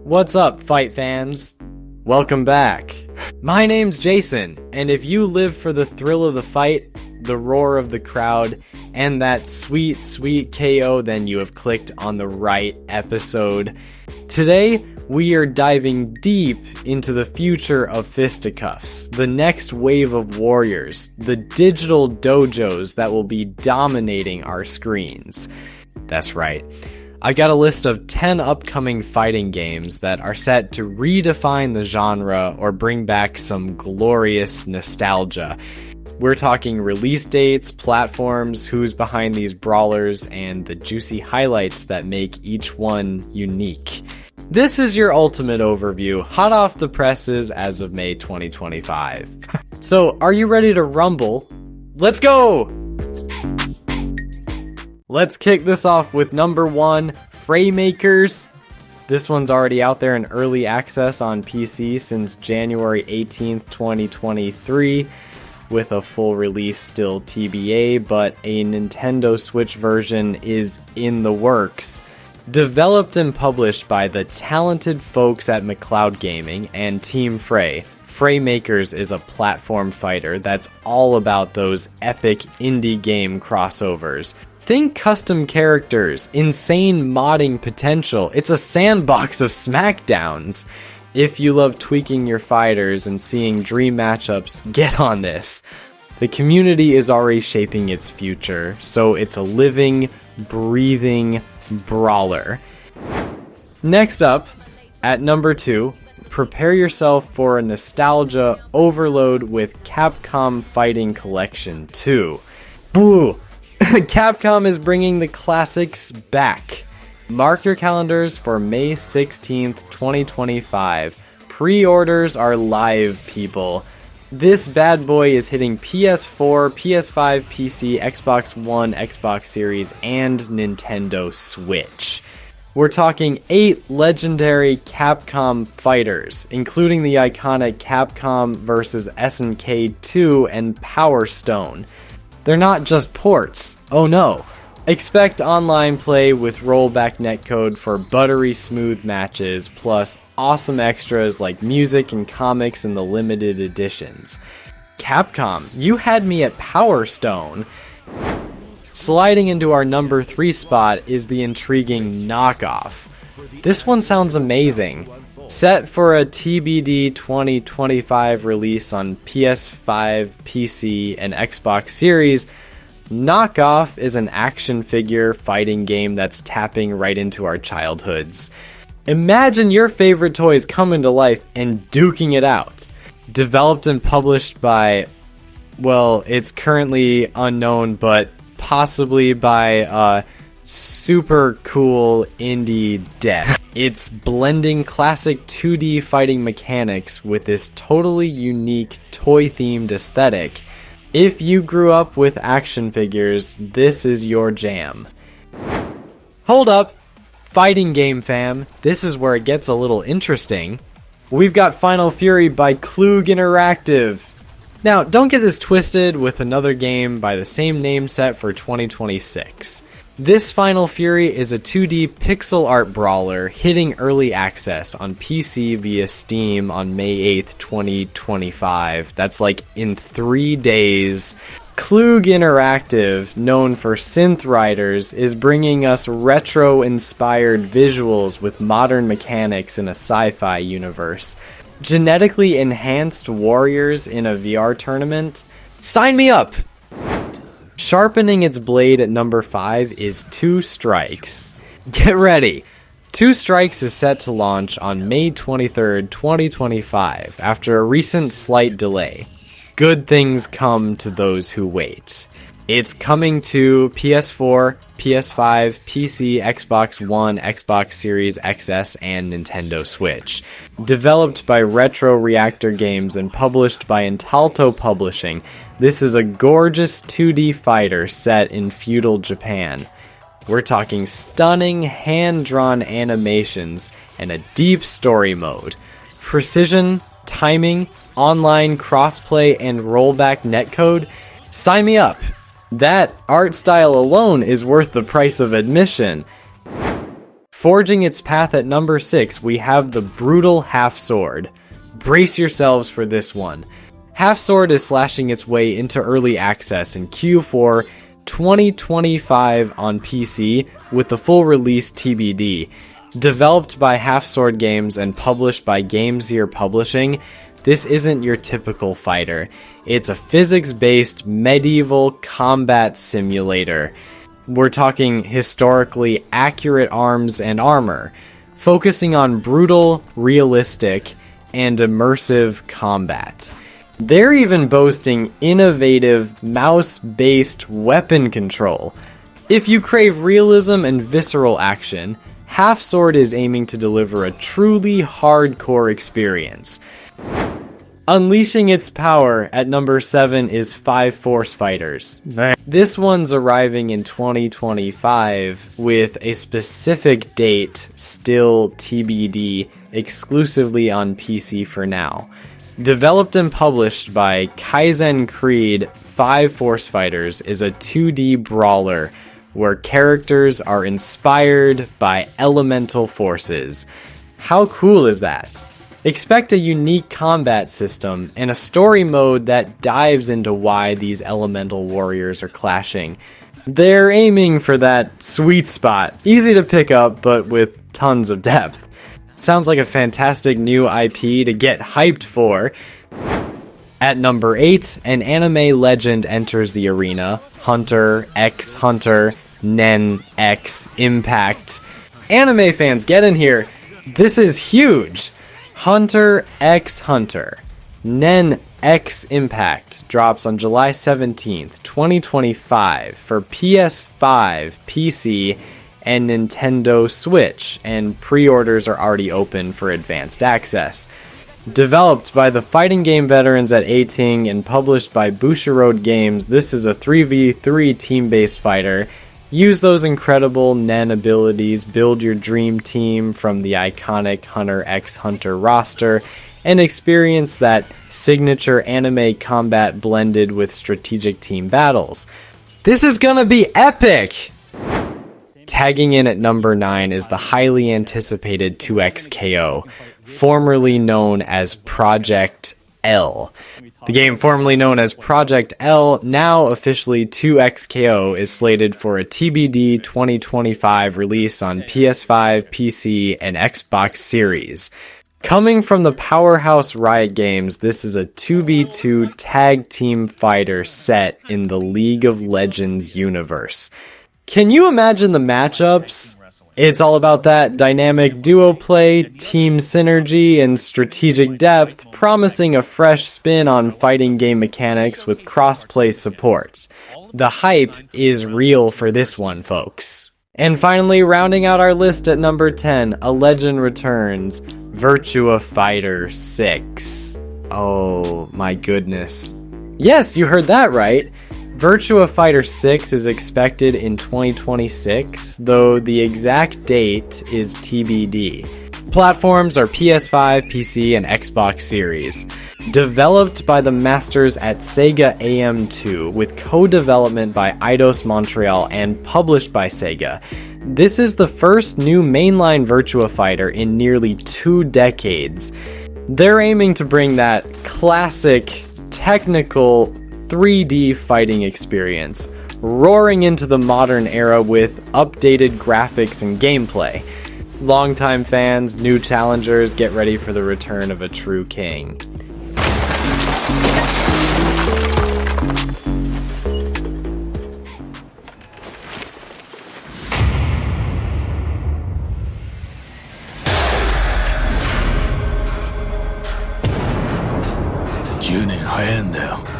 What's up, fight fans? Welcome back. My name's Jason, and if you live for the thrill of the fight, the roar of the crowd, and that sweet, sweet KO, then you have clicked on the right episode. Today, we are diving deep into the future of fisticuffs, the next wave of warriors, the digital dojos that will be dominating our screens. That's right. I got a list of 10 upcoming fighting games that are set to redefine the genre or bring back some glorious nostalgia. We're talking release dates, platforms, who's behind these brawlers, and the juicy highlights that make each one unique. This is your ultimate overview, hot off the presses as of May 2025. So, are you ready to rumble? Let's go! Let's kick this off with number 1, Fraymakers. This one's already out there in early access on PC since January 18th, 2023, with a full release still TBA, but a Nintendo Switch version is in the works. Developed and published by the talented folks at McLeod Gaming and Team Fray, Fraymakers is a platform fighter that's all about those epic indie game crossovers. Think custom characters, insane modding potential. It's a sandbox of smackdowns. If you love tweaking your fighters and seeing dream matchups, get on this. The community is already shaping its future, so it's a living, breathing brawler. Next up, at number 2, prepare yourself for a nostalgia overload with Capcom Fighting Collection 2. Boo! Capcom is bringing the classics back. Mark your calendars for May 16th, 2025. Pre-orders are live, people. This bad boy is hitting PS4, PS5, PC, Xbox One, Xbox Series, and Nintendo Switch. We're talking 8 legendary Capcom fighters, including the iconic Capcom vs. SNK 2 and Power Stone. They're not just ports, oh no. Expect online play with rollback netcode for buttery smooth matches, plus awesome extras like music and comics in the limited editions. Capcom, you had me at Power Stone. Sliding into our number 3 spot is the intriguing Knockoff. This one sounds amazing. Set for a TBD 2025 release on PS5, PC, and Xbox Series, Knockoff is an action figure fighting game that's tapping right into our childhoods. Imagine your favorite toys coming to life and duking it out. Developed and published by, well, it's currently unknown, but possibly by super cool indie dev. It's blending classic 2D fighting mechanics with this totally unique toy-themed aesthetic. If you grew up with action figures, this is your jam. Hold up! Fighting game fam, this is where it gets a little interesting. We've got Final Fury by Klug Interactive. Now, don't get this twisted with another game by the same name set for 2026. This Final Fury is a 2D pixel art brawler hitting early access on PC via Steam on May 8th, 2025. That's like in 3 days. Klug Interactive, known for Synth Riders, is bringing us retro-inspired visuals with modern mechanics in a sci-fi universe. Genetically enhanced warriors in a VR tournament? Sign me up! Sharpening its blade at number 5 is Two Strikes. Get ready! Two Strikes is set to launch on May 23rd, 2025, after a recent slight delay. Good things come to those who wait. It's coming to PS4, PS5, PC, Xbox One, Xbox Series XS, and Nintendo Switch. Developed by Retro Reactor Games and published by Intalto Publishing, this is a gorgeous 2D fighter set in feudal Japan. We're talking stunning hand-drawn animations and a deep story mode. Precision, timing, online crossplay, and rollback netcode? Sign me up! That art style alone is worth the price of admission. Forging its path at number 6, we have the brutal half-sword. Brace yourselves for this one. Half-sword is slashing its way into early access in Q4 2025 on PC, with the full release TBD. Developed by Half-Sword Games and published by GameZeer Publishing, this isn't your typical fighter. It's a physics-based medieval combat simulator. We're talking historically accurate arms and armor, focusing on brutal, realistic, and immersive combat. They're even boasting innovative mouse-based weapon control. If you crave realism and visceral action, Half-Sword is aiming to deliver a truly hardcore experience. Unleashing its power at number 7 is 5 Force Fighters. This one's arriving in 2025 with a specific date still TBD, exclusively on PC for now. Developed and published by Kaizen Creed, 5 Force Fighters is a 2D brawler where characters are inspired by elemental forces. How cool is that? Expect a unique combat system and a story mode that dives into why these elemental warriors are clashing. They're aiming for that sweet spot, easy to pick up but with tons of depth. Sounds like a fantastic new IP to get hyped for. At number 8, an anime legend enters the arena. Hunter x Hunter, Nen x Impact. Anime fans, get in here. This is huge. Hunter x Hunter, Nen x Impact drops on July 17th, 2025 for PS5, PC, and Nintendo Switch, and pre-orders are already open for advanced access. Developed by the fighting game veterans at A-Ting and published by Bushiroad Games, this is a 3v3 team-based fighter. Use those incredible Nen abilities, build your dream team from the iconic Hunter x Hunter roster, and experience that signature anime combat blended with strategic team battles. This is gonna be epic! Tagging in at number 9 is the highly anticipated 2XKO, formerly known as Project L. The game formerly known as Project L, now officially 2XKO, is slated for a TBD 2025 release on PS5, PC, and Xbox Series. Coming from the powerhouse Riot Games, this is a 2v2 tag team fighter set in the League of Legends universe. Can you imagine the matchups? It's all about that dynamic duo play, team synergy, and strategic depth, promising a fresh spin on fighting game mechanics with cross-play support. The hype is real for this one, folks. And finally, rounding out our list at number 10, a legend returns, Virtua Fighter 6. Oh my goodness. Yes, you heard that right. Virtua Fighter 6 is expected in 2026, though the exact date is TBD. Platforms are PS5, PC, and Xbox Series. Developed by the masters at Sega AM2, with co-development by Eidos Montreal and published by Sega. This is the first new mainline Virtua Fighter in nearly 2 decades. They're aiming to bring that classic, technical 3D fighting experience, roaring into the modern era with updated graphics and gameplay. Longtime fans, new challengers, get ready for the return of a true king.10年早いんだよ。